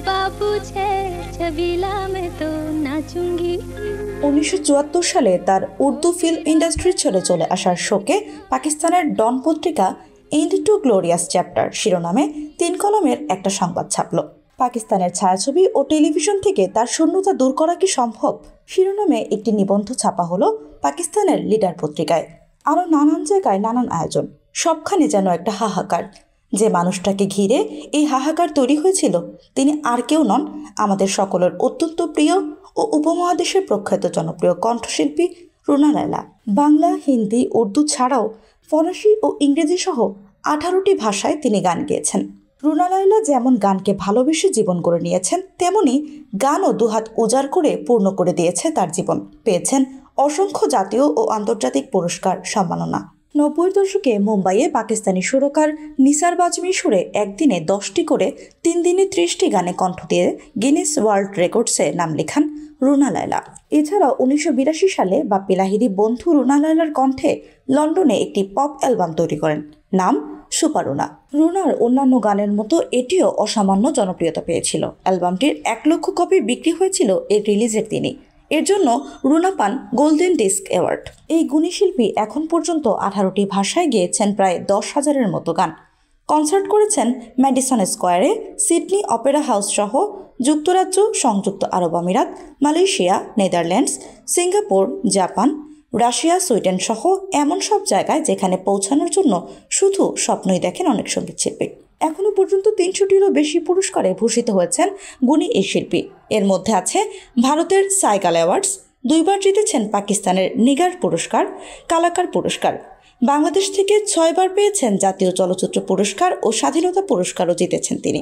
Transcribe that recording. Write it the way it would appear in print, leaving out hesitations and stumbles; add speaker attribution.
Speaker 1: बाबू छे छबीला में तो नाचूंगी।
Speaker 2: 1974 সালে তার উর্দু ফিল্ম ইন্ডাস্ট্রি ছেড়ে চলে আসার শোকে পাকিস্তানের ডন পত্রিকা এন্ড টু গ্লোরিয়াস চ্যাপ্টার শিরোনামে 3 কলমের একটা সংবাদ ছাপল। পাকিস্তানের ছায়াছবি ও টেলিভিশন থেকে তার শূন্যতা দূর করা কি সম্ভব শিরোনামে একটি নিবন্ধ ছাপা হলো পাকিস্তানের লিডার পত্রিকায়। আরও নানান জায়গায় নানান আয়োজন, সবখানে যেন একটা হাহাকার। যে মানুষটাকে ঘিরে এই হাহাকার তৈরি হয়েছিল তিনি আর কেউ নন, আমাদের সকলের অত্যন্ত প্রিয় ও উপমহাদেশের প্রখ্যাত জনপ্রিয় কণ্ঠশিল্পী রুনা লায়লা। বাংলা, হিন্দি, উর্দু ছাড়াও ফরাসি ও ইংরেজি সহ 18টি ভাষায় তিনি গান গেয়েছেন। রুনা লায়লা যেমন গানকে ভালোবেসে জীবন গড়ে নিয়েছেন, তেমনি গানও দুহাত উজাড় করে পূর্ণ করে দিয়েছে তার জীবন। পেয়েছেন অসংখ্য জাতীয় ও আন্তর্জাতিক পুরস্কার, সম্মাননা। 90-এর দশকে মুম্বাইয়ে পাকিস্তানি সুরকার নিসার বাজমি সুরে একদিনে 10টি করে 3 দিনে 30টি গানে কণ্ঠ দিয়ে গিনেস ওয়ার্ল্ড রেকর্ডসে নাম লেখান রুনা লায়লা। এছাড়াও 1982 সালে বাপ্পি লাহিড়ী বন্ধু রুনা লায়লার কণ্ঠে লন্ডনে একটি পপ অ্যালবাম তৈরি করেন, নাম সুপার রুনা। রুনার অন্যান্য গানের মতো এটিও অসামান্য জনপ্রিয়তা পেয়েছিল। অ্যালবামটির 1 লক্ষ কপি বিক্রি হয়েছিল এর রিলিজের দিনই। এর জন্য রুনা পান গোল্ডেন ডিস্ক অ্যাওয়ার্ড। এই গুণী শিল্পী এখন পর্যন্ত 18টি ভাষায় গেয়েছেন প্রায় 10,000-এর মতো গান। কনসার্ট করেছেন ম্যাডিসন স্কোয়ারে, সিডনি অপেরা হাউস সহ যুক্তরাজ্য, সংযুক্ত আরব আমিরাত, Malaysia, Netherlands, Singapore, Japan, Russia, Sweden সহ এমন সব জায়গায় যেখানে পৌঁছানোর জন্য শুধু স্বপ্নই দেখেন অনেক সঙ্গীত শিল্পী। এখনও পর্যন্ত 300টিরও বেশি পুরস্কারে ভূষিত হয়েছেন গুণী এই শিল্পী। এর মধ্যে আছে ভারতের সাইকাল অ্যাওয়ার্ডস, 2বার জিতেছেন পাকিস্তানের নিগার পুরস্কার, কালাকার পুরস্কার। বাংলাদেশ থেকে 6বার পেয়েছেন জাতীয় চলচ্চিত্র পুরস্কার ও স্বাধীনতা পুরস্কারও জিতেছেন তিনি।